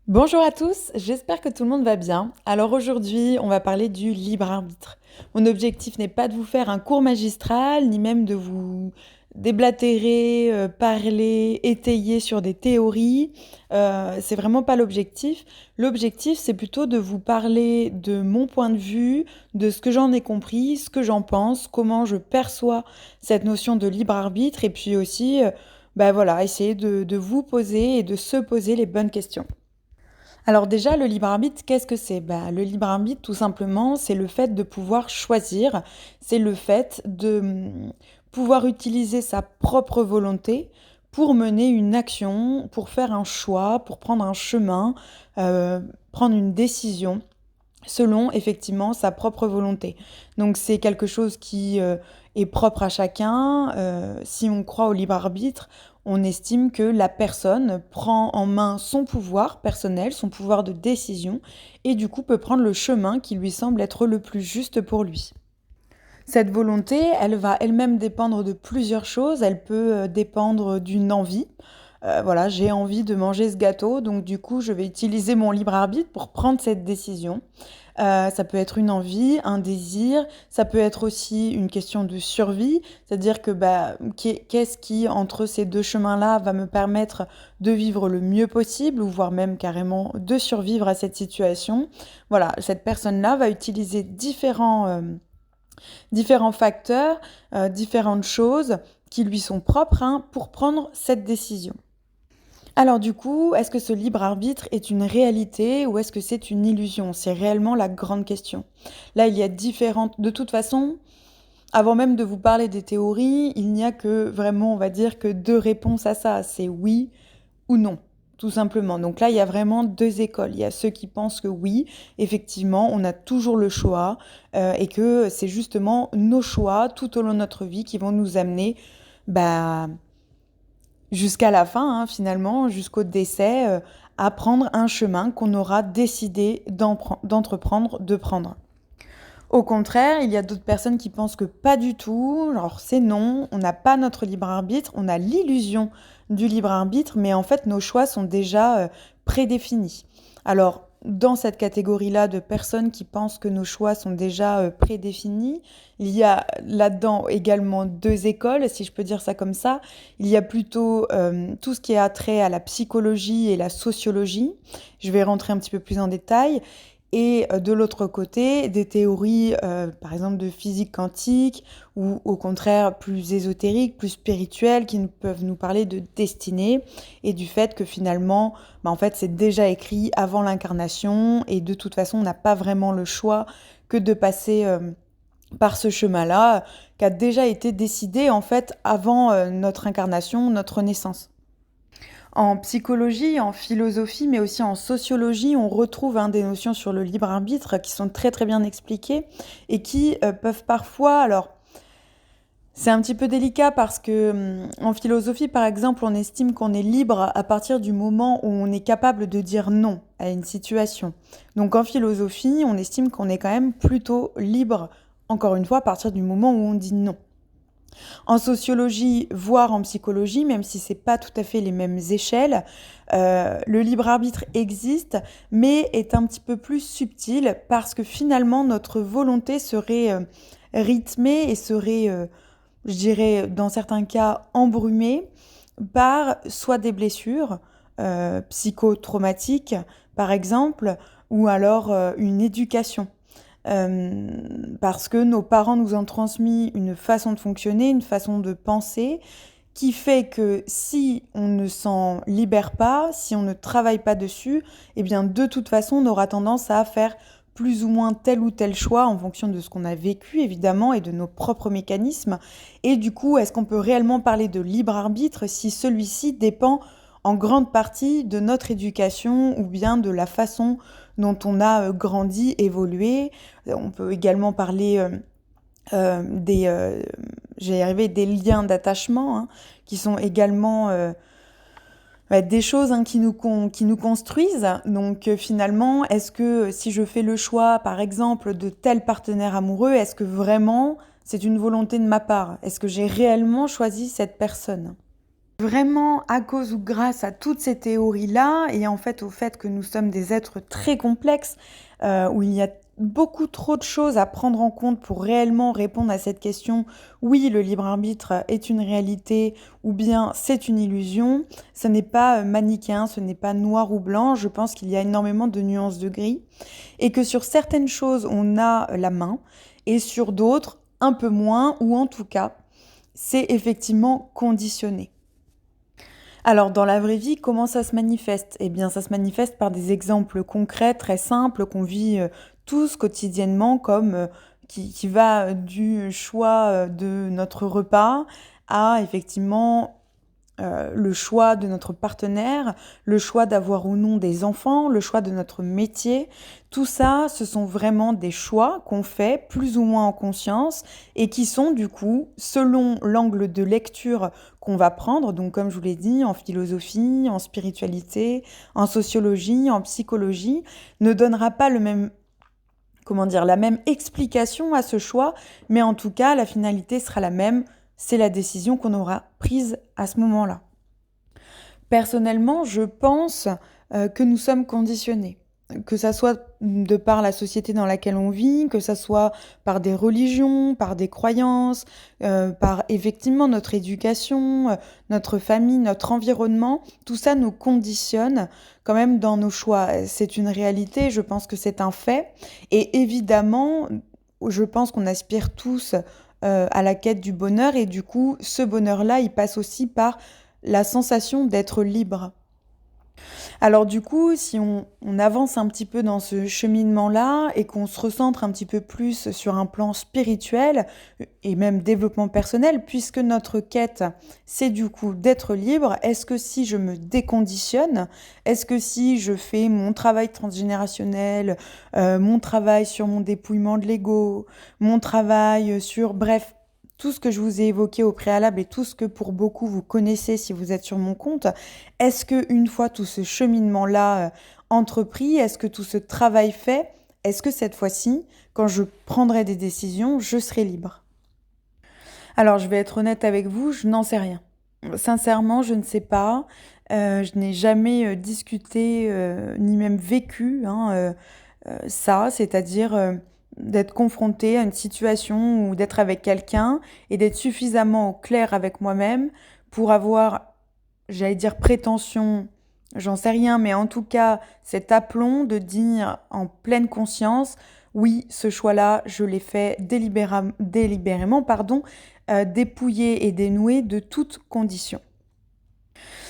Bonjour à tous, j'espère que tout le monde va bien. Alors aujourd'hui, on va parler du libre arbitre. Mon objectif n'est pas de vous faire un cours magistral, ni même de vous déblatérer, parler, étayer sur des théories. C'est vraiment pas l'objectif. L'objectif, c'est plutôt de vous parler de mon point de vue, de ce que j'en ai compris, ce que j'en pense, comment je perçois cette notion de libre arbitre, et puis aussi, voilà, essayer de vous poser et de se poser les bonnes questions. Alors déjà, le libre arbitre, qu'est-ce que c'est? Le libre arbitre, tout simplement, c'est le fait de pouvoir choisir, c'est le fait de pouvoir utiliser sa propre volonté pour mener une action, pour faire un choix, pour prendre un chemin, euh, prendre une décision selon effectivement sa propre volonté. Donc c'est quelque chose qui est propre à chacun. Si on croit au libre arbitre, on estime que la personne prend en main son pouvoir personnel, son pouvoir de décision, et du coup peut prendre le chemin qui lui semble être le plus juste pour lui. Cette volonté, elle va elle-même dépendre de plusieurs choses. Elle peut dépendre d'une envie. Voilà, j'ai envie de manger ce gâteau, donc du coup, je vais utiliser mon libre arbitre pour prendre cette décision. Ça peut être une envie, un désir, ça peut être aussi une question de survie, c'est-à-dire que qu'est-ce qui, entre ces deux chemins-là, va me permettre de vivre le mieux possible, ou voire même carrément de survivre à cette situation. Voilà, cette personne-là va utiliser différents facteurs, différentes choses qui lui sont propres pour prendre cette décision. Alors du coup, est-ce que ce libre arbitre est une réalité ou est-ce que c'est une illusion? C'est réellement la grande question. Là, il y a différentes... De toute façon, avant même de vous parler des théories, il n'y a que vraiment, on va dire, que deux réponses à ça. C'est oui ou non, tout simplement. Donc là, il y a vraiment deux écoles. Il y a ceux qui pensent que oui, effectivement, on a toujours le choix et que c'est justement nos choix tout au long de notre vie qui vont nous amener bah, jusqu'à la fin, finalement, jusqu'au décès, à prendre un chemin qu'on aura décidé d'entreprendre, de prendre. Au contraire, il y a d'autres personnes qui pensent que pas du tout, alors c'est non, on n'a pas notre libre arbitre, on a l'illusion du libre arbitre, mais en fait nos choix sont déjà prédéfinis. Alors, dans cette catégorie-là de personnes qui pensent que nos choix sont déjà prédéfinis, il y a là-dedans également deux écoles, si je peux dire ça comme ça. Il y a plutôt tout ce qui a trait à la psychologie et la sociologie. Je vais rentrer un petit peu plus en détail. Et de l'autre côté, des théories, par exemple, de physique quantique, ou au contraire plus ésotériques, plus spirituelles, qui peuvent nous parler de destinée, et du fait que finalement, en fait, c'est déjà écrit avant l'incarnation, et de toute façon, on n'a pas vraiment le choix que de passer par ce chemin-là, qui a déjà été décidé, en fait, avant notre incarnation, notre naissance. En psychologie, en philosophie, mais aussi en sociologie, on retrouve des notions sur le libre arbitre qui sont très très bien expliquées et qui peuvent parfois, alors c'est un petit peu délicat parce que en philosophie par exemple, on estime qu'on est libre à partir du moment où on est capable de dire non à une situation. Donc en philosophie, on estime qu'on est quand même plutôt libre, encore une fois, à partir du moment où on dit non. En sociologie, voire en psychologie, même si c'est pas tout à fait les mêmes échelles, le libre arbitre existe, mais est un petit peu plus subtil parce que finalement notre volonté serait rythmée et serait, je dirais, dans certains cas, embrumée par soit des blessures psychotraumatiques, par exemple, ou alors une éducation parce que nos parents nous ont transmis une façon de fonctionner, une façon de penser, qui fait que si on ne s'en libère pas, si on ne travaille pas dessus, eh bien de toute façon on aura tendance à faire plus ou moins tel ou tel choix en fonction de ce qu'on a vécu évidemment et de nos propres mécanismes. Et du coup, est-ce qu'on peut réellement parler de libre arbitre si celui-ci dépend en grande partie de notre éducation ou bien de la façon dont on a grandi, évolué. On peut également parler des liens d'attachement qui sont également des choses qui nous construisent. Donc finalement, est-ce que si je fais le choix, par exemple, de tel partenaire amoureux, est-ce que vraiment c'est une volonté de ma part? Est-ce que j'ai réellement choisi cette personne? Vraiment à cause ou grâce à toutes ces théories-là et en fait au fait que nous sommes des êtres très complexes, où il y a beaucoup trop de choses à prendre en compte pour réellement répondre à cette question: «Oui, le libre arbitre est une réalité» ou bien «C'est une illusion». Ce n'est pas, manichéen, ce n'est pas noir ou blanc. Je pense qu'il y a énormément de nuances de gris et que sur certaines choses, on a la main et sur d'autres, un peu moins ou en tout cas, c'est effectivement conditionné. Alors, dans la vraie vie, comment ça se manifeste? Eh bien, ça se manifeste par des exemples concrets, très simples, qu'on vit tous quotidiennement, comme qui va du choix de notre repas à effectivement le choix de notre partenaire, le choix d'avoir ou non des enfants, le choix de notre métier. Tout ça, ce sont vraiment des choix qu'on fait plus ou moins en conscience et qui sont du coup, selon l'angle de lecture qu'on va prendre, donc comme je vous l'ai dit, en philosophie, en spiritualité, en sociologie, en psychologie, ne donnera pas le même, comment dire, la même explication à ce choix, mais en tout cas, la finalité sera la même, c'est la décision qu'on aura prise à ce moment-là. Personnellement, je pense que nous sommes conditionnés. Que ça soit de par la société dans laquelle on vit, que ça soit par des religions, par des croyances, par effectivement notre éducation, notre famille, notre environnement, tout ça nous conditionne quand même dans nos choix. C'est une réalité, je pense que c'est un fait. Et évidemment, je pense qu'on aspire tous à la quête du bonheur et du coup, ce bonheur-là, il passe aussi par la sensation d'être libre. Alors du coup, si on avance un petit peu dans ce cheminement-là et qu'on se recentre un petit peu plus sur un plan spirituel et même développement personnel, puisque notre quête, c'est du coup d'être libre, est-ce que si je me déconditionne, est-ce que si je fais mon travail transgénérationnel, mon travail sur mon dépouillement de l'ego, mon travail sur, bref, tout ce que je vous ai évoqué au préalable et tout ce que pour beaucoup vous connaissez si vous êtes sur mon compte, est-ce que une fois tout ce cheminement-là entrepris, est-ce que tout ce travail fait, est-ce que cette fois-ci, quand je prendrai des décisions, je serai libre? Alors, je vais être honnête avec vous, je n'en sais rien. Sincèrement, je ne sais pas. Je n'ai jamais discuté ni même vécu hein, ça, c'est-à-dire d'être confrontée à une situation ou d'être avec quelqu'un et d'être suffisamment au clair avec moi-même pour avoir, j'allais dire prétention, j'en sais rien, mais en tout cas cet aplomb de dire en pleine conscience, oui, ce choix-là, je l'ai fait délibérément, pardon, dépouillé et dénoué de toute condition.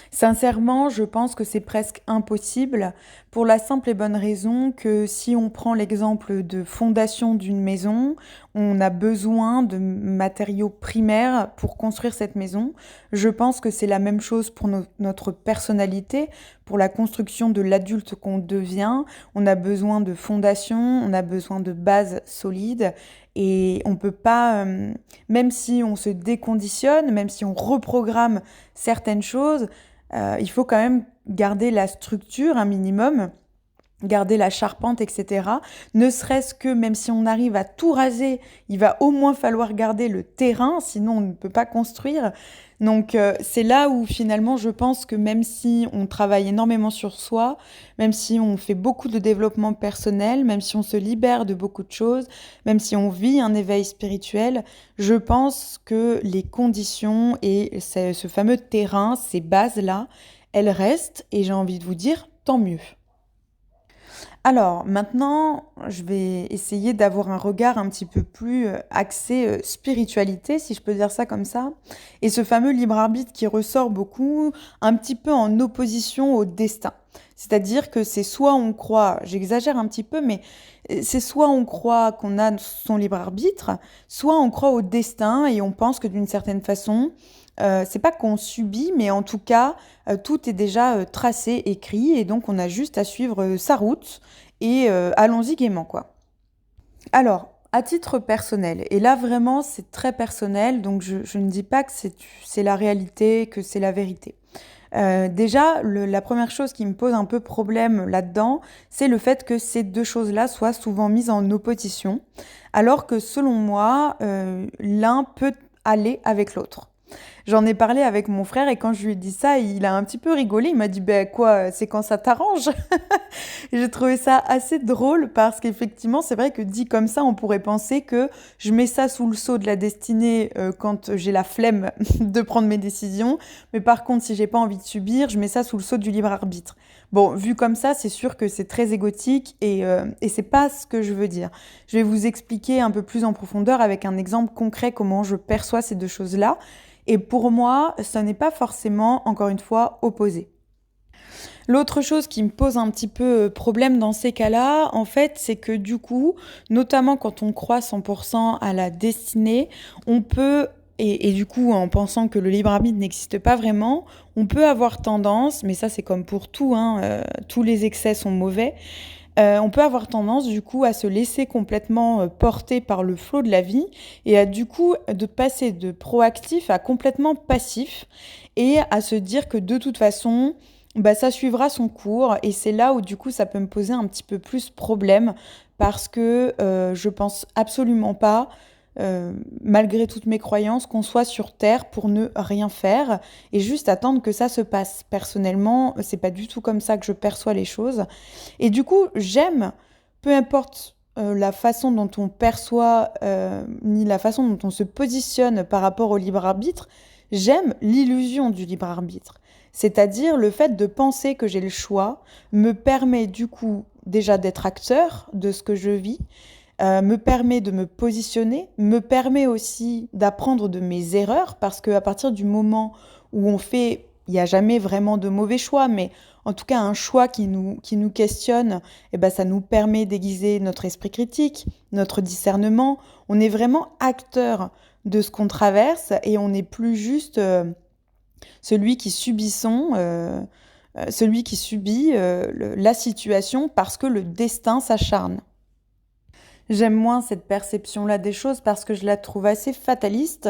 Sincèrement, je pense que c'est presque impossible pour la simple et bonne raison que si on prend l'exemple de fondation d'une maison, on a besoin de matériaux primaires pour construire cette maison. Je pense que c'est la même chose pour notre personnalité, pour la construction de l'adulte qu'on devient. On a besoin de fondation, on a besoin de bases solides et on peut pas, même si on se déconditionne, même si on reprogramme certaines choses, il faut quand même garder la structure un minimum, garder la charpente, etc. Ne serait-ce que même si on arrive à tout raser, il va au moins falloir garder le terrain, sinon on ne peut pas construire. Donc c'est là où finalement je pense que même si on travaille énormément sur soi, même si on fait beaucoup de développement personnel, même si on se libère de beaucoup de choses, même si on vit un éveil spirituel, je pense que les conditions et ce fameux terrain, ces bases-là, elles restent et j'ai envie de vous dire tant mieux. Alors maintenant, je vais essayer d'avoir un regard un petit peu plus axé spiritualité, si je peux dire ça comme ça. Et ce fameux libre arbitre qui ressort beaucoup, un petit peu en opposition au destin. C'est-à-dire que c'est soit on croit, j'exagère un petit peu, mais c'est soit on croit qu'on a son libre arbitre, soit on croit au destin et on pense que d'une certaine façon, c'est pas qu'on subit, mais en tout cas, tout est déjà tracé, écrit, et donc on a juste à suivre sa route et allons-y gaiement, quoi. Alors, à titre personnel, et là vraiment c'est très personnel, donc je ne dis pas que c'est la réalité, que c'est la vérité. Déjà, la première chose qui me pose un peu problème là-dedans, c'est le fait que ces deux choses-là soient souvent mises en opposition, alors que selon moi, l'un peut aller avec l'autre. J'en ai parlé avec mon frère et quand je lui ai dit ça, il a un petit peu rigolé. Il m'a dit, ben quoi, c'est quand ça t'arrange? Et j'ai trouvé ça assez drôle parce qu'effectivement, c'est vrai que dit comme ça, on pourrait penser que je mets ça sous le sceau de la destinée quand j'ai la flemme de prendre mes décisions. Mais par contre, si j'ai pas envie de subir, je mets ça sous le sceau du libre arbitre. Bon, vu comme ça, c'est sûr que c'est très égotique et c'est pas ce que je veux dire. Je vais vous expliquer un peu plus en profondeur avec un exemple concret comment je perçois ces deux choses-là. Et pour moi, ça n'est pas forcément, encore une fois, opposé. L'autre chose qui me pose un petit peu problème dans ces cas-là, en fait, c'est que du coup, notamment quand on croit 100% à la destinée, on peut, et du coup, en pensant que le libre arbitre n'existe pas vraiment, on peut avoir tendance, mais ça c'est comme pour tout, hein, tous les excès sont mauvais, on peut avoir tendance du coup à se laisser complètement porter par le flot de la vie et à du coup de passer de proactif à complètement passif et à se dire que de toute façon, bah, ça suivra son cours et c'est là où du coup ça peut me poser un petit peu plus problème parce que je pense absolument pas, malgré toutes mes croyances, qu'on soit sur Terre pour ne rien faire et juste attendre que ça se passe. Personnellement, c'est pas du tout comme ça que je perçois les choses. Et du coup, j'aime, peu importe la façon dont on perçoit, ni la façon dont on se positionne par rapport au libre arbitre, j'aime l'illusion du libre arbitre. C'est-à-dire le fait de penser que j'ai le choix me permet du coup déjà d'être acteur de ce que je vis, me permet de me positionner, me permet aussi d'apprendre de mes erreurs, parce qu'à partir du moment où on fait, il n'y a jamais vraiment de mauvais choix, mais en tout cas un choix qui nous questionne, eh ben, ça nous permet d'aiguiser notre esprit critique, notre discernement. On est vraiment acteur de ce qu'on traverse et on n'est plus juste celui qui celui qui subit la situation parce que le destin s'acharne. J'aime moins cette perception-là des choses parce que je la trouve assez fataliste,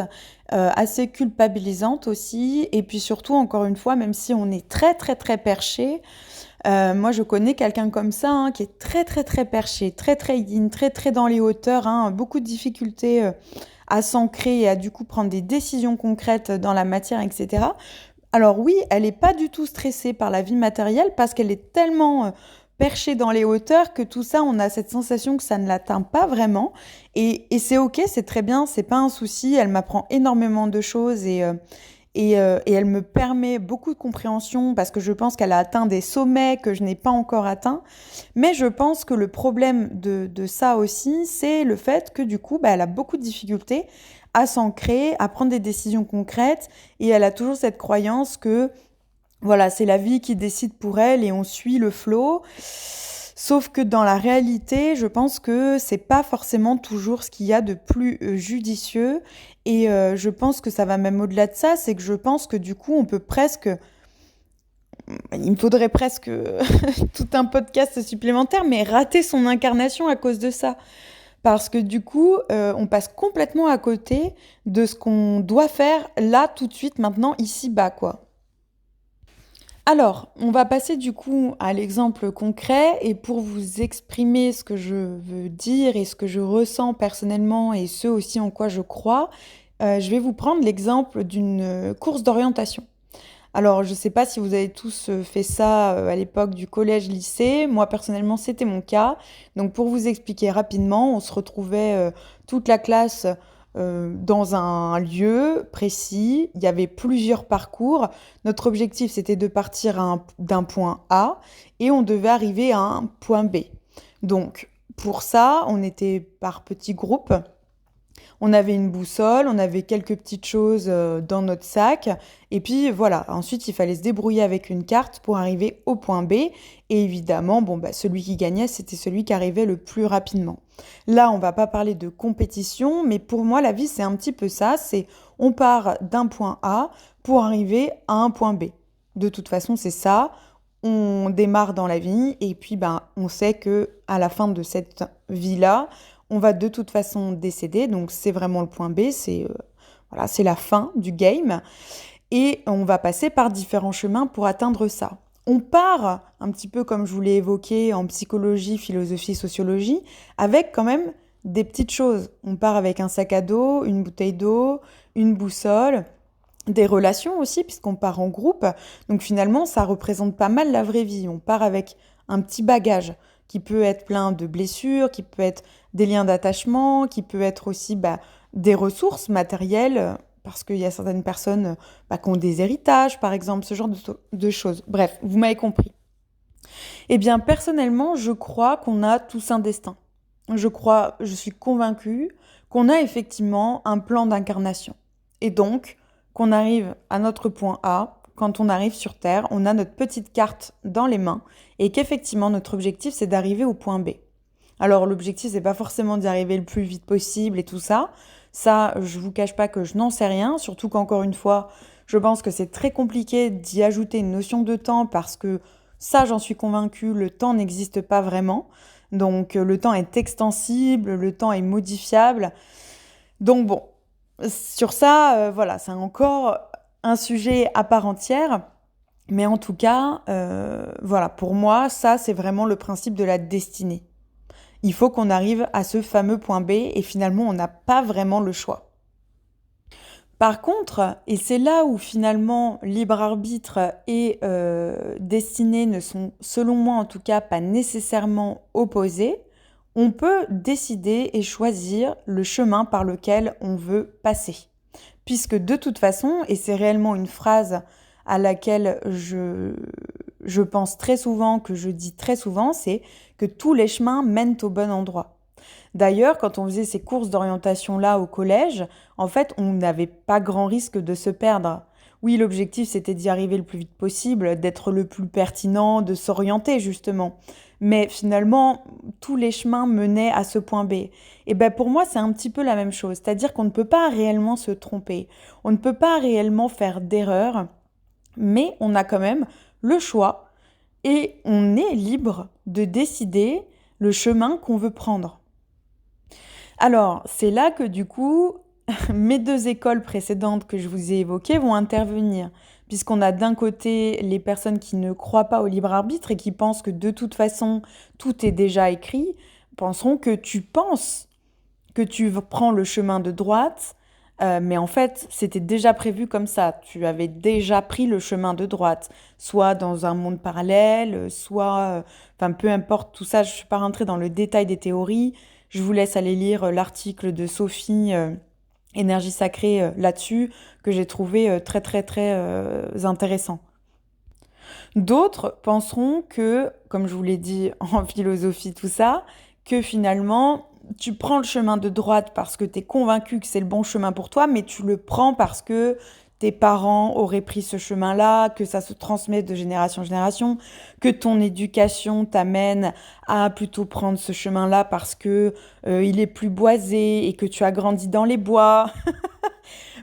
assez culpabilisante aussi. Et puis surtout, encore une fois, même si on est très très très perché, moi je connais quelqu'un comme ça hein, qui est très très très perché, très très yin, très très dans les hauteurs, hein, beaucoup de difficultés à s'ancrer et à du coup prendre des décisions concrètes dans la matière, etc. Alors oui, elle n'est pas du tout stressée par la vie matérielle parce qu'elle est tellement perchée dans les hauteurs que tout ça, on a cette sensation que ça ne l'atteint pas vraiment. Et c'est ok, c'est très bien, c'est pas un souci. Elle m'apprend énormément de choses et elle me permet beaucoup de compréhension parce que je pense qu'elle a atteint des sommets que je n'ai pas encore atteints. Mais je pense que le problème de ça aussi, c'est le fait que du coup, bah, elle a beaucoup de difficultés à s'ancrer, à prendre des décisions concrètes et elle a toujours cette croyance que voilà, c'est la vie qui décide pour elle et on suit le flot. Sauf que dans la réalité, je pense que c'est pas forcément toujours ce qu'il y a de plus judicieux. Et je pense que ça va même au-delà de ça, c'est que je pense que du coup, on peut presque. Il me faudrait presque tout un podcast supplémentaire, mais rater son incarnation à cause de ça. Parce que du coup, on passe complètement à côté de ce qu'on doit faire là, tout de suite, maintenant, ici-bas, quoi. Alors, on va passer du coup à l'exemple concret et pour vous exprimer ce que je veux dire et ce que je ressens personnellement et ce aussi en quoi je crois, je vais vous prendre l'exemple d'une course d'orientation. Alors, je ne sais pas si vous avez tous fait ça à l'époque du collège-lycée. Moi, personnellement, c'était mon cas. Donc, pour vous expliquer rapidement, on se retrouvait toute la classe dans un lieu précis. Il y avait plusieurs parcours. Notre objectif, c'était de partir d'un point A et on devait arriver à un point B. Donc, pour ça, on était par petits groupes. On avait une boussole, on avait quelques petites choses dans notre sac. Et puis voilà, ensuite il fallait se débrouiller avec une carte pour arriver au point B. Et évidemment, bon, bah, celui qui gagnait, c'était celui qui arrivait le plus rapidement. Là, on va pas parler de compétition, mais pour moi, la vie, c'est un petit peu ça. C'est on part d'un point A pour arriver à un point B. De toute façon, c'est ça. On démarre dans la vie et puis ben, on sait que à la fin de cette vie-là, on va de toute façon décéder, donc c'est vraiment le point B, voilà, c'est la fin du game. Et on va passer par différents chemins pour atteindre ça. On part, un petit peu comme je vous l'ai évoqué en psychologie, philosophie, sociologie, avec quand même des petites choses. On part avec un sac à dos, une bouteille d'eau, une boussole, des relations aussi, puisqu'on part en groupe. Donc finalement, ça représente pas mal la vraie vie. On part avec un petit bagage qui peut être plein de blessures, qui peut être des liens d'attachement, qui peut être aussi des ressources matérielles, parce qu'il y a certaines personnes qui ont des héritages, par exemple, ce genre de choses. Bref, vous m'avez compris. Eh bien, personnellement, je crois qu'on a tous un destin. Je suis convaincue qu'on a effectivement un plan d'incarnation. Et donc, qu'on arrive à notre point A, quand on arrive sur Terre, on a notre petite carte dans les mains et qu'effectivement, notre objectif, c'est d'arriver au point B. Alors, l'objectif, c'est pas forcément d'y arriver le plus vite possible et tout ça. Ça, je vous cache pas que je n'en sais rien, surtout qu'encore une fois, je pense que c'est très compliqué d'y ajouter une notion de temps parce que ça, j'en suis convaincue, le temps n'existe pas vraiment. Donc, le temps est extensible, le temps est modifiable. Donc, bon, sur ça, voilà, c'est encore un sujet à part entière. Mais en tout cas, voilà, pour moi, ça, c'est vraiment le principe de la destinée. Il faut qu'on arrive à ce fameux point B et finalement, on n'a pas vraiment le choix. Par contre, et c'est là où finalement libre arbitre et destinée ne sont, selon moi en tout cas, pas nécessairement opposés, on peut décider et choisir le chemin par lequel on veut passer. Puisque de toute façon, et c'est réellement une phrase à laquelle je pense très souvent, que je dis très souvent, c'est que tous les chemins mènent au bon endroit. D'ailleurs, quand on faisait ces courses d'orientation-là au collège, en fait, on n'avait pas grand risque de se perdre. Oui, l'objectif, c'était d'y arriver le plus vite possible, d'être le plus pertinent, de s'orienter, justement. Mais finalement, tous les chemins menaient à ce point B. Et ben pour moi, c'est un petit peu la même chose. C'est-à-dire qu'on ne peut pas réellement se tromper. On ne peut pas réellement faire d'erreur, mais on a quand même le choix et on est libre de décider le chemin qu'on veut prendre. Alors, c'est là que du coup, mes deux écoles précédentes que je vous ai évoquées vont intervenir, puisqu'on a d'un côté les personnes qui ne croient pas au libre arbitre et qui pensent que de toute façon, tout est déjà écrit, penseront que tu penses que tu prends le chemin de droite, mais en fait, c'était déjà prévu comme ça. Tu avais déjà pris le chemin de droite, soit dans un monde parallèle, soit... Enfin, peu importe tout ça, je ne suis pas rentrée dans le détail des théories. Je vous laisse aller lire l'article de Sophie, Énergie sacrée, là-dessus, que j'ai trouvé très, très, très intéressant. D'autres penseront que, comme je vous l'ai dit en philosophie, tout ça, que finalement, tu prends le chemin de droite parce que tu es convaincu que c'est le bon chemin pour toi, mais tu le prends parce que tes parents auraient pris ce chemin-là, que ça se transmet de génération en génération, que ton éducation t'amène à plutôt prendre ce chemin-là parce que il est plus boisé et que tu as grandi dans les bois.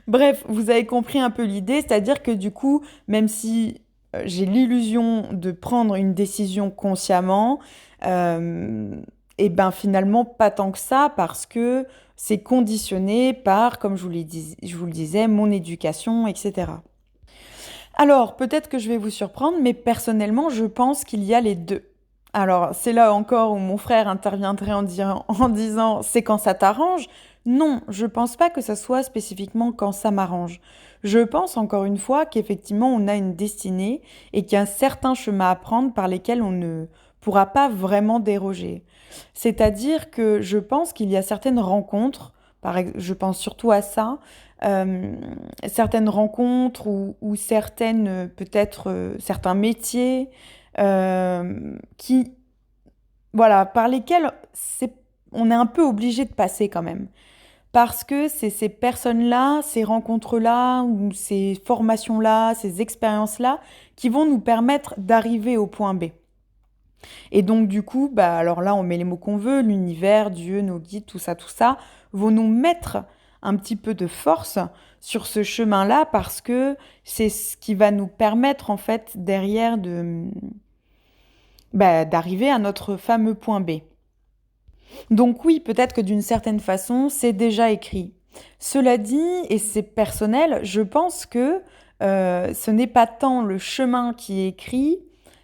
Bref, vous avez compris un peu l'idée, c'est-à-dire que du coup, même si j'ai l'illusion de prendre une décision consciemment, euh, et ben finalement pas tant que ça parce que c'est conditionné par, comme je vous le disais, mon éducation, etc. Alors, peut-être que je vais vous surprendre, mais personnellement, je pense qu'il y a les deux. Alors, c'est là encore où mon frère interviendrait en disant c'est quand ça t'arrange. Non, je pense pas que ça soit spécifiquement quand ça m'arrange. Je pense encore une fois qu'effectivement on a une destinée et qu'il y a certains chemins à prendre par lesquels on ne pourra pas vraiment déroger. C'est-à-dire que je pense qu'il y a certaines rencontres, je pense surtout à ça, euh, certaines rencontres ou certaines, peut-être certains métiers qui, voilà, par lesquels on est un peu obligé de passer quand même. Parce que c'est ces personnes-là, ces rencontres-là, ou ces formations-là, ces expériences-là, qui vont nous permettre d'arriver au point B. Et donc, du coup, alors là, on met les mots qu'on veut, l'univers, Dieu, nos guides, tout ça, vont nous mettre un petit peu de force sur ce chemin-là parce que c'est ce qui va nous permettre, en fait, derrière d'arriver à notre fameux point B. Donc oui, peut-être que d'une certaine façon, c'est déjà écrit. Cela dit, et c'est personnel, je pense que ce n'est pas tant le chemin qui est écrit,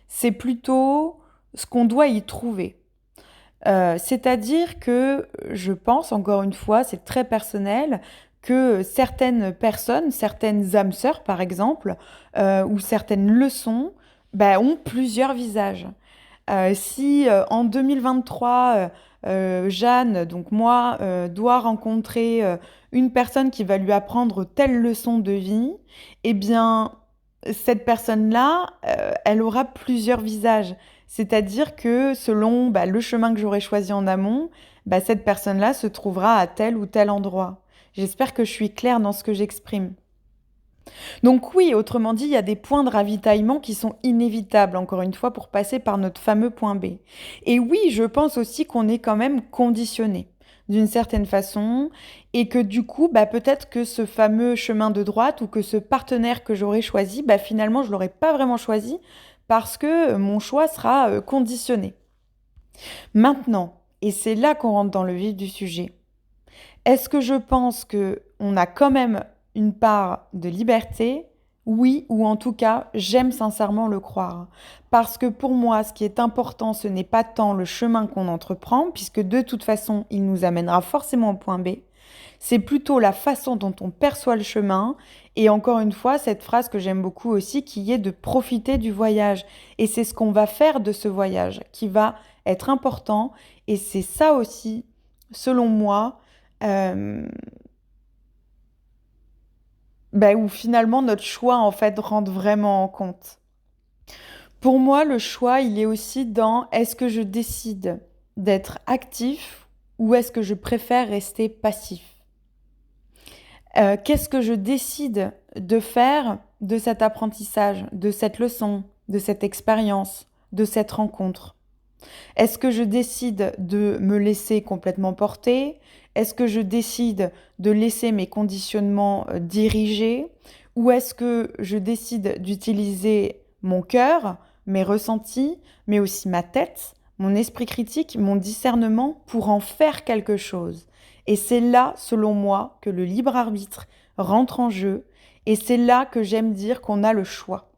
c'est plutôt ce qu'on doit y trouver. C'est-à-dire que je pense, encore une fois, c'est très personnel, que certaines personnes, certaines âmes sœurs par exemple, ou certaines leçons, bah, ont plusieurs visages. Si en 2023, Jeanne, donc moi, doit rencontrer une personne qui va lui apprendre telle leçon de vie, eh bien, cette personne-là, elle aura plusieurs visages. C'est-à-dire que selon bah, le chemin que j'aurais choisi en amont, bah, cette personne-là se trouvera à tel ou tel endroit. J'espère que je suis claire dans ce que j'exprime. Donc oui, autrement dit, il y a des points de ravitaillement qui sont inévitables, encore une fois, pour passer par notre fameux point B. Et oui, je pense aussi qu'on est quand même conditionné d'une certaine façon, et que du coup, bah, peut-être que ce fameux chemin de droite ou que ce partenaire que j'aurais choisi, bah, finalement, je ne l'aurais pas vraiment choisi parce que mon choix sera conditionné. Maintenant, et c'est là qu'on rentre dans le vif du sujet, est-ce que je pense que on a quand même une part de liberté? Oui, ou en tout cas, j'aime sincèrement le croire. Parce que pour moi, ce qui est important, ce n'est pas tant le chemin qu'on entreprend, puisque de toute façon, il nous amènera forcément au point B. C'est plutôt la façon dont on perçoit le chemin. Et encore une fois, cette phrase que j'aime beaucoup aussi, qui est de profiter du voyage. Et c'est ce qu'on va faire de ce voyage qui va être important. Et c'est ça aussi, selon moi, euh, bah, où finalement notre choix en fait rentre vraiment en compte. Pour moi, le choix, il est aussi dans est-ce que je décide d'être actif ou est-ce que je préfère rester passif? Qu'est-ce que je décide de faire de cet apprentissage, de cette leçon, de cette expérience, de cette rencontre? Est-ce que je décide de me laisser complètement porter? Est-ce que je décide de laisser mes conditionnements diriger? Ou est-ce que je décide d'utiliser mon cœur, mes ressentis, mais aussi ma tête, mon esprit critique, mon discernement pour en faire quelque chose? Et c'est là, selon moi, que le libre arbitre rentre en jeu. Et c'est là que j'aime dire qu'on a le choix.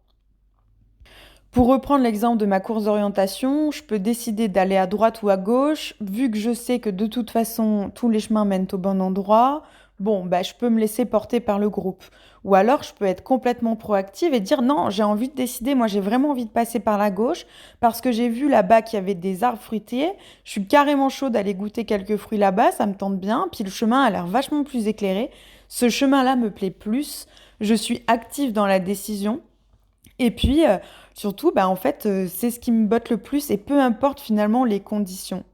Pour reprendre l'exemple de ma course d'orientation, je peux décider d'aller à droite ou à gauche. Vu que je sais que de toute façon, tous les chemins mènent au bon endroit, bon, bah, je peux me laisser porter par le groupe. Ou alors, je peux être complètement proactive et dire non, j'ai envie de décider. Moi, j'ai vraiment envie de passer par la gauche parce que j'ai vu là-bas qu'il y avait des arbres fruitiers. Je suis carrément chaude d'aller goûter quelques fruits là-bas, ça me tente bien. Puis le chemin a l'air vachement plus éclairé. Ce chemin-là me plaît plus. Je suis active dans la décision. Et puis, surtout, bah, en fait, c'est ce qui me botte le plus et peu importe finalement les conditions.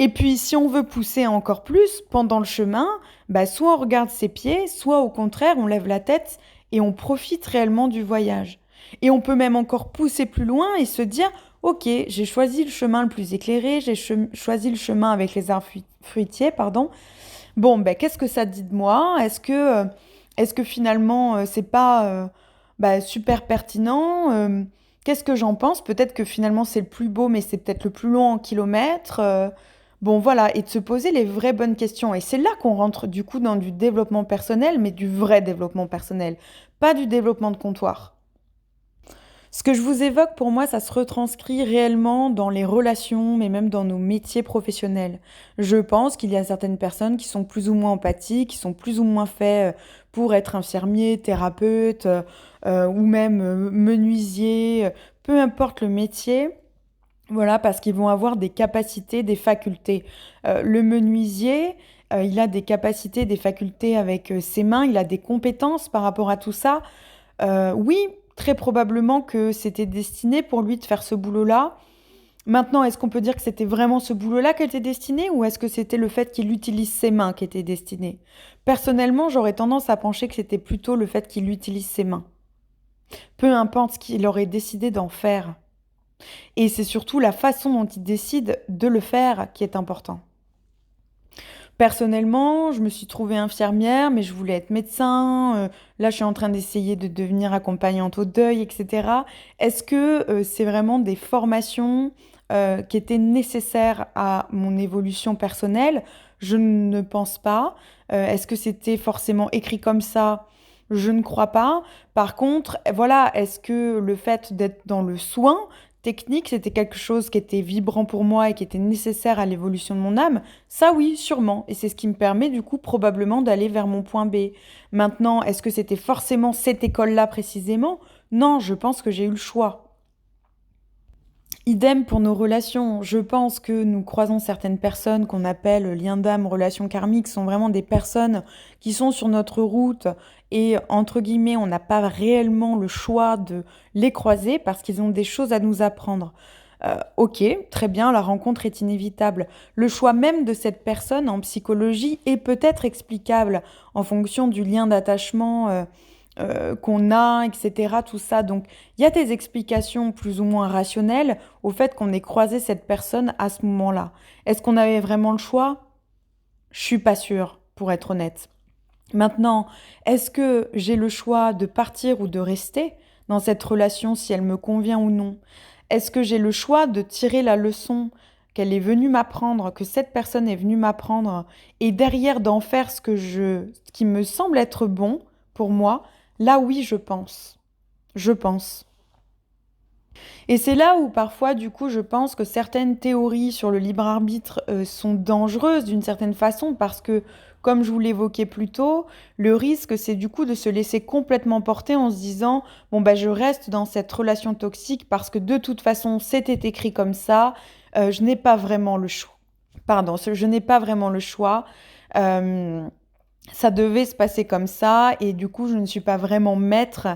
Et puis, si on veut pousser encore plus pendant le chemin, bah, soit on regarde ses pieds, soit au contraire, on lève la tête et on profite réellement du voyage. Et on peut même encore pousser plus loin et se dire, ok, j'ai choisi le chemin le plus éclairé, j'ai choisi le chemin avec les arbres fruitiers, pardon. Bon, ben, qu'est-ce que ça dit de moi? Est-ce que finalement, c'est pas bah, super pertinent? Qu'est-ce que j'en pense? Peut-être que finalement, c'est le plus beau, mais c'est peut-être le plus long en kilomètres. Bon, voilà, et de se poser les vraies bonnes questions. Et c'est là qu'on rentre du coup dans du développement personnel, mais du vrai développement personnel, pas du développement de comptoir. Ce que je vous évoque, pour moi, ça se retranscrit réellement dans les relations, mais même dans nos métiers professionnels. Je pense qu'il y a certaines personnes qui sont plus ou moins empathiques, qui sont plus ou moins faits pour être infirmiers, thérapeutes, ou même menuisiers, peu importe le métier. Voilà, parce qu'ils vont avoir des capacités, des facultés. Le menuisier, il a des capacités, des facultés avec ses mains, il a des compétences par rapport à tout ça. Oui, très probablement que c'était destiné pour lui de faire ce boulot-là. Maintenant, est-ce qu'on peut dire que c'était vraiment ce boulot-là qui était destiné ou est-ce que c'était le fait qu'il utilise ses mains qui était destiné? Personnellement, j'aurais tendance à pencher que c'était plutôt le fait qu'il utilise ses mains. Peu importe ce qu'il aurait décidé d'en faire. Et c'est surtout la façon dont il décide de le faire qui est important. Personnellement, je me suis trouvée infirmière, mais je voulais être médecin. Là, je suis en train d'essayer de devenir accompagnante au deuil, etc. Est-ce que c'est vraiment des formations qui étaient nécessaires à mon évolution personnelle? Je ne pense pas. Est-ce que c'était forcément écrit comme ça? Je ne crois pas. Par contre, voilà, est-ce que le fait d'être dans le soin, technique, c'était quelque chose qui était vibrant pour moi et qui était nécessaire à l'évolution de mon âme, ça oui, sûrement. Et c'est ce qui me permet du coup probablement d'aller vers mon point B. Maintenant, est-ce que c'était forcément cette école-là précisément? Non, je pense que j'ai eu le choix. Idem pour nos relations. Je pense que nous croisons certaines personnes qu'on appelle liens d'âme, relations karmiques, sont vraiment des personnes qui sont sur notre route et, entre guillemets, on n'a pas réellement le choix de les croiser parce qu'ils ont des choses à nous apprendre. Ok, très bien, la rencontre est inévitable. Le choix même de cette personne en psychologie est peut-être explicable en fonction du lien d'attachement qu'on a, etc. Tout ça. Donc, il y a des explications plus ou moins rationnelles au fait qu'on ait croisé cette personne à ce moment-là. Est-ce qu'on avait vraiment le choix? Je suis pas sûre, pour être honnête. Maintenant, est-ce que j'ai le choix de partir ou de rester dans cette relation si elle me convient ou non? Est-ce que j'ai le choix de tirer la leçon qu'elle est venue m'apprendre, que cette personne est venue m'apprendre, et derrière d'en faire ce qui me semble être bon pour moi? Là, oui, je pense. Je pense. Et c'est là où parfois, du coup, je pense que certaines théories sur le libre arbitre sont dangereuses d'une certaine façon parce que, comme je vous l'évoquais plus tôt, le risque, c'est du coup de se laisser complètement porter en se disant, bon, bah, je reste dans cette relation toxique parce que de toute façon, c'était écrit comme ça, je n'ai pas vraiment le choix. Pardon, je n'ai pas vraiment le choix. Euh, Ça devait se passer comme ça et du coup, je ne suis pas vraiment maître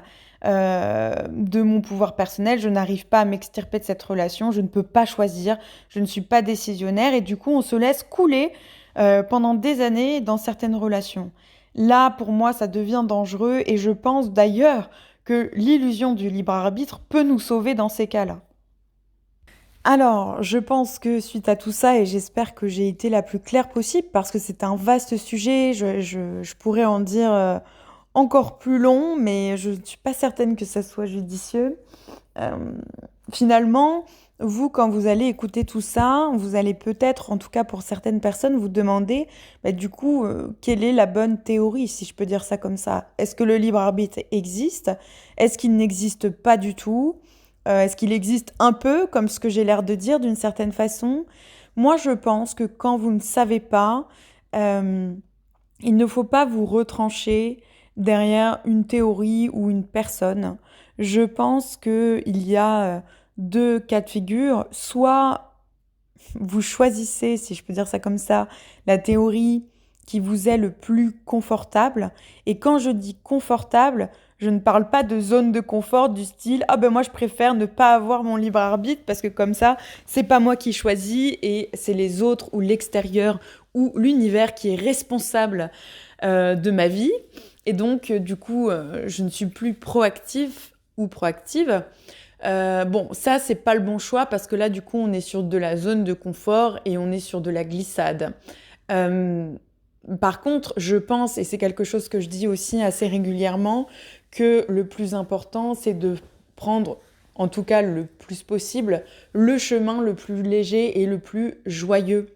de mon pouvoir personnel. Je n'arrive pas à m'extirper de cette relation. Je ne peux pas choisir. Je ne suis pas décisionnaire et du coup, on se laisse couler pendant des années dans certaines relations. Là, pour moi, ça devient dangereux et je pense d'ailleurs que l'illusion du libre arbitre peut nous sauver dans ces cas-là. Alors, je pense que suite à tout ça, et j'espère que j'ai été la plus claire possible, parce que c'est un vaste sujet, je pourrais en dire encore plus long, mais je ne suis pas certaine que ça soit judicieux. Euh, Finalement, vous, quand vous allez écouter tout ça, vous allez peut-être, en tout cas pour certaines personnes, vous demander, bah, du coup, quelle est la bonne théorie, si je peux dire ça comme ça? Est-ce que le libre arbitre existe? Est-ce qu'il n'existe pas du tout? Est-ce qu'il existe un peu, comme ce que j'ai l'air de dire d'une certaine façon? Moi, je pense que quand vous ne savez pas, euh, il ne faut pas vous retrancher derrière une théorie ou une personne. Je pense qu'il y a deux cas de figure. Soit vous choisissez, si je peux dire ça comme ça, la théorie qui vous est le plus confortable. Et quand je dis confortable, je ne parle pas de zone de confort du style ah ben moi je préfère ne pas avoir mon libre arbitre parce que comme ça c'est pas moi qui choisis et c'est les autres ou l'extérieur ou l'univers qui est responsable de ma vie. Et donc, du coup, je ne suis plus proactive ou proactive. Bon, ça, c'est pas le bon choix parce que là, du coup, on est sur de la zone de confort et on est sur de la glissade. Euh, Par contre, je pense, et c'est quelque chose que je dis aussi assez régulièrement, que le plus important, c'est de prendre, en tout cas le plus possible, le chemin le plus léger et le plus joyeux.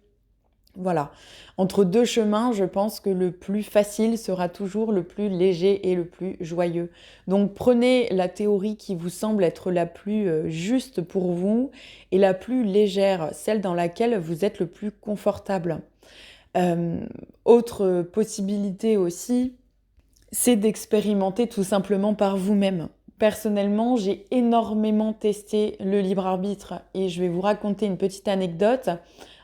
Voilà. Entre deux chemins, je pense que le plus facile sera toujours le plus léger et le plus joyeux. Donc prenez la théorie qui vous semble être la plus juste pour vous et la plus légère, celle dans laquelle vous êtes le plus confortable. Euh, Autre possibilité aussi, c'est d'expérimenter tout simplement par vous-même. Personnellement, j'ai énormément testé le libre arbitre et je vais vous raconter une petite anecdote.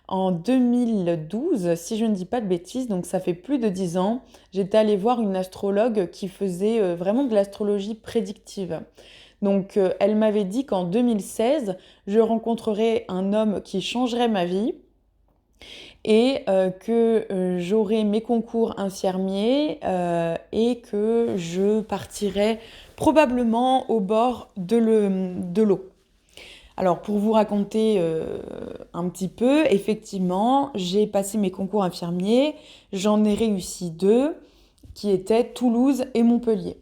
En 2012, si je ne dis pas de bêtises, donc ça fait plus de 10 ans, j'étais allée voir une astrologue qui faisait vraiment de l'astrologie prédictive. Donc elle m'avait dit qu'en 2016, je rencontrerais un homme qui changerait ma vie et que j'aurais mes concours infirmiers et que je partirais probablement au bord de l'eau. Alors, pour vous raconter un petit peu, effectivement, j'ai passé mes concours infirmiers, j'en ai réussi deux, qui étaient Toulouse et Montpellier.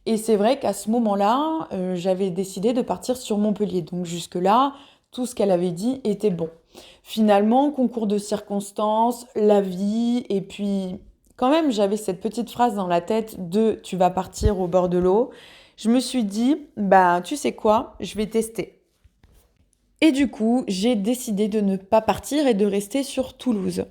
Et c'est vrai qu'à ce moment-là, j'avais décidé de partir sur Montpellier. Donc jusque-là, tout ce qu'elle avait dit était bon. Finalement, concours de circonstances, la vie, et puis quand même, j'avais cette petite phrase dans la tête de tu vas partir au bord de l'eau. Je me suis dit, bah tu sais quoi, je vais tester. Et du coup, j'ai décidé de ne pas partir et de rester sur Toulouse.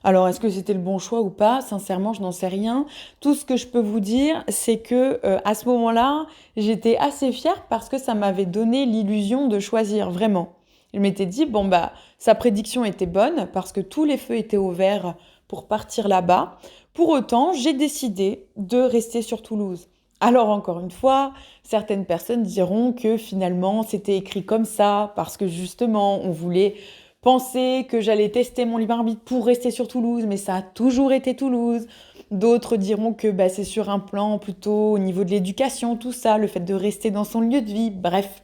Alors, est-ce que c'était le bon choix ou pas? Sincèrement, je n'en sais rien. Tout ce que je peux vous dire, c'est que à ce moment-là, j'étais assez fière parce que ça m'avait donné l'illusion de choisir vraiment. Je m'étais dit, bon, bah, sa prédiction était bonne parce que tous les feux étaient au vert pour partir là-bas. Pour autant, j'ai décidé de rester sur Toulouse. Alors, encore une fois, certaines personnes diront que finalement c'était écrit comme ça parce que justement on voulait penser que j'allais tester mon libre arbitre pour rester sur Toulouse, mais ça a toujours été Toulouse. D'autres diront que bah, c'est sur un plan plutôt au niveau de l'éducation, tout ça, le fait de rester dans son lieu de vie, bref,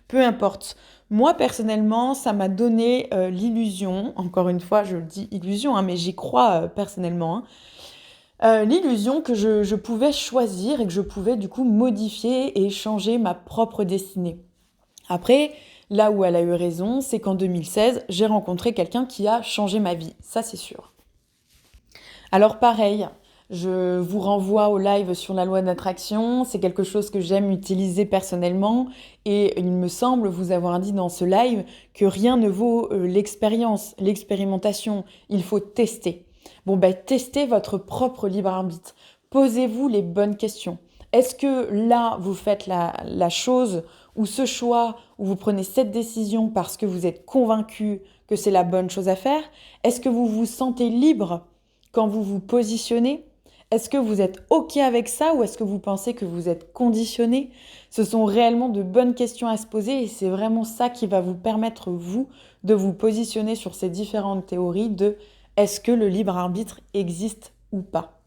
peu importe. Moi personnellement, ça m'a donné l'illusion, encore une fois je le dis illusion, hein, mais j'y crois personnellement, hein, l'illusion que je pouvais choisir et que je pouvais du coup modifier et changer ma propre destinée. Après, là où elle a eu raison, c'est qu'en 2016, j'ai rencontré quelqu'un qui a changé ma vie, ça c'est sûr. Alors pareil, je vous renvoie au live sur la loi d'attraction, c'est quelque chose que j'aime utiliser personnellement et il me semble vous avoir dit dans ce live que rien ne vaut l'expérience, l'expérimentation, il faut tester. Bon ben testez votre propre libre arbitre, posez-vous les bonnes questions. Est-ce que là vous faites la chose ou ce choix où vous prenez cette décision parce que vous êtes convaincu que c'est la bonne chose à faire? Est-ce que vous vous sentez libre quand vous vous positionnez? Est-ce que vous êtes OK avec ça ou est-ce que vous pensez que vous êtes conditionné? Ce sont réellement de bonnes questions à se poser et c'est vraiment ça qui va vous permettre, vous, de vous positionner sur ces différentes théories de est-ce que le libre arbitre existe ou pas?